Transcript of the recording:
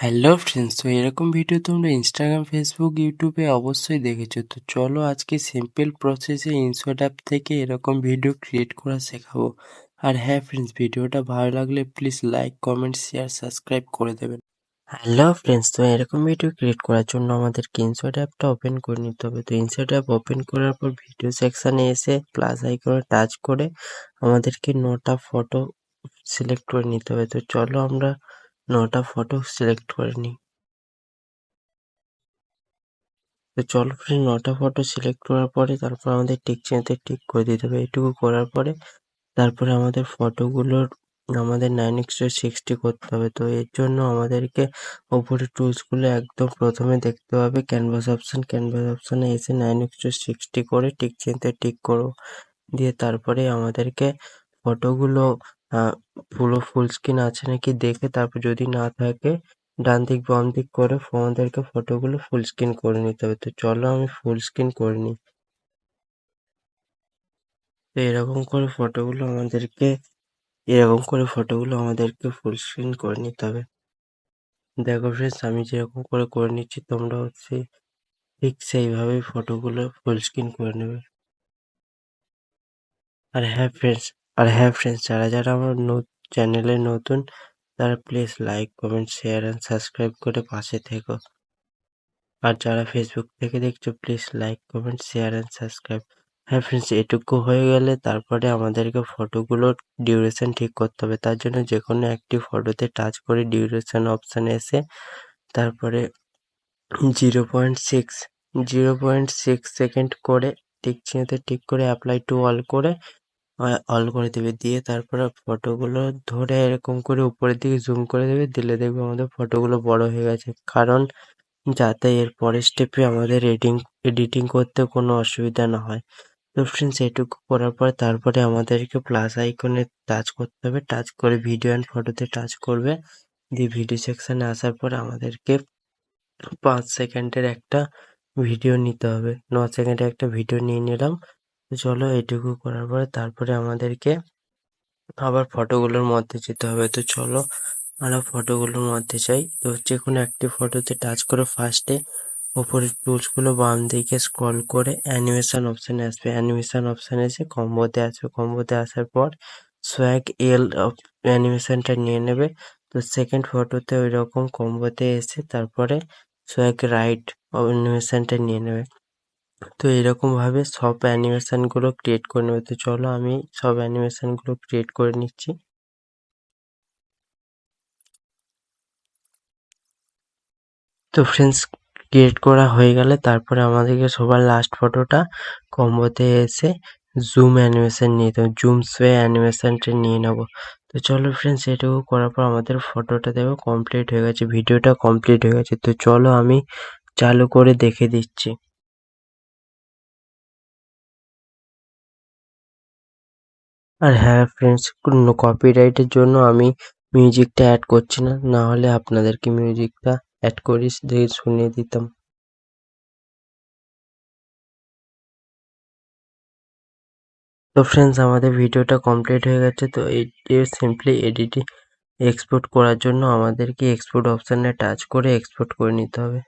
Hello friends, তো এরকম video তোমরা ইনস্টাগ্রাম, ফেসবুক, ইউটিউবে অবশ্যই দেখেছো। তো চলো আজকে সিম্পল প্রসেসে ইনশট অ্যাপ থেকে এরকম ভিডিও ক্রিয়েট করা শেখাবো। আর হ্যাঁ ফ্রেন্ডস, ভিডিওটা ভালো লাগলে please like, comment, share, subscribe করে দেবেন। হ্যালো ফ্রেন্ডস, তো এরকম ভিডিও ক্রিয়েট করার জন্য আমাদেরকে ইনশট অ্যাপটা ওপেন করে নিতে হবে। তো ইনশট অ্যাপ ওপেন করার পর ভিডিও সেকশানে এসে প্লাস আইকনে টাচ করে আমাদেরকে 9টা ফটো সিলেক্ট করে নিতে হবে। তো চলো আমরা 9টা ফটো সিলেক্ট করে নিই। তো চলো ফ্রেন্ড, 9টা ফটো সিলেক্ট করার পরে তারপর আমাদের টিক চিহ্নতে টিক করে দিতে হবে। এইটুকু করার পরে তারপরে আমাদের ফটোগুলোর আমাদের 9:60 করতে হবে। তো এর জন্য আমাদেরকে ওপরে টুলসগুলো একদম প্রথমে দেখতে হবে ক্যানভাস অপশানে এসে 9:60 করে টিক চিহ্নতে টিক করো। দিয়ে তারপরে আমাদেরকে ফটোগুলো পুরো ফুল স্ক্রিন আছে নাকি দেখে তারপর যদি না থাকে ডান দিক বাম দিক করে আমাদেরকে ফটোগুলো ফুল স্ক্রিন করে নিতে হবে। তো চলো আমি ফুল স্ক্রিন করে নিই। তো এরকম করে ফটোগুলো আমাদেরকে ফুল স্ক্রিন করে নিতে হবে। দেখো ফ্রেন্ডস, আমি যেরকম করে নিচ্ছি তোমরাও ঠিক সেইভাবেই ফটোগুলো ফুল স্ক্রিন করে নেবে। আর হ্যাঁ ফ্রেন্ডস, যারা আমার চ্যানেলে নতুন তারা please like, comment, share and subscribe করে পাশে থেকো। আর যারা ফেসবুক থেকে দেখছো please like, comment, share and subscribe. হ্যাঁ ফ্রেন্ডস, এটুকু হয়ে গেলে তারপরে আমাদেরকে ফটোগুলোর ডিউরেশন ঠিক করতে হবে। তার জন্য যে কোনো একটি ফটোতে টাচ করে ডিউরেশন অপশানে এসে তারপরে 0.6 করে টিক চিহ্নতে টিক করে অ্যাপ্লাই টু অল করে অল করে দেবে। দিয়ে তারপরে ফটোগুলো ধরে এরকম করে উপরের দিকে জুম করে দেবে। দিলে দেখবে আমাদের ফটোগুলো বড় হয়ে গেছে, কারণ যাতে এর পরের স্টেপে আমাদের এডিটিং করতে কোনো অসুবিধা না হয়। তো ফ্রেন্ডস, এটুকু করার পর তারপরে আমাদেরকে প্লাস আইকনে টাচ করতে হবে। টাচ করে ভিডিও অ্যান্ড ফটোতে টাচ করবে। দিয়ে ভিডিও সেকশানে আসার পর আমাদেরকে 5 সেকেন্ডের একটা ভিডিও নিতে হবে। 9 সেকেন্ডের একটা ভিডিও নিয়ে নিলাম। তো চলো এটুকু করার পরে তারপরে আমাদেরকে আবার ফটোগুলোর মধ্যে যেতে হবে। তো চলো আমরা ফটোগুলোর মধ্যে যাই। তো যে কোনো একটি ফটোতে টাচ করে ফার্স্টে ওপরের টুলসগুলো বাম দিকে স্ক্রল করে অ্যানিমেশন অপশানে আসবে। অ্যানিমেশন অপশানে এসে কম্বোতে আসবে। কম্বোতে আসার পর সোয়াগ এল অ্যানিমেশনটা নিয়ে নেবে। তো সেকেন্ড ফটোতে ওই রকম কম্বোতে এসে তারপরে সোয়াগ রাইট অ্যানিমেশনটা নিয়ে নেবে। তো এরকমভাবে সব অ্যানিমেশনগুলো ক্রিয়েট করে নেবে। তো চলো আমি সব অ্যানিমেশনগুলো ক্রিয়েট করে নিচ্ছি। তো ফ্রেন্ডস, ক্রিয়েট করা হয়ে গেলে তারপরে আমাদেরকে সবার লাস্ট ফটোটা কম্বোতে এসে জুম অ্যানিমেশন নিয়ে নেবো, জুম সোয়ে অ্যানিমেশনটা নিয়ে নেবো। তো চলো ফ্রেন্ডস, এটুকু করার পর আমাদের ফটোটা দেখো কমপ্লিট হয়ে গেছে, ভিডিওটা কমপ্লিট হয়ে গেছে। তো চলো আমি চালু করে দেখে দিচ্ছি। আর হ্যাঁ ফ্রেন্ডস, কপিরাইটের জন্য আমি মিউজিকটা অ্যাড করছি না, না হলে আপনাদেরকে মিউজিকটা অ্যাড করে শুনিয়ে দিতাম। তো ফ্রেন্ডস, আমাদের ভিডিওটা কমপ্লিট হয়ে গেছে। তো এই সিম্পলি এক্সপোর্ট করার জন্য আমাদেরকে এক্সপোর্ট অপশানে টাচ করে এক্সপোর্ট করে নিতে হবে।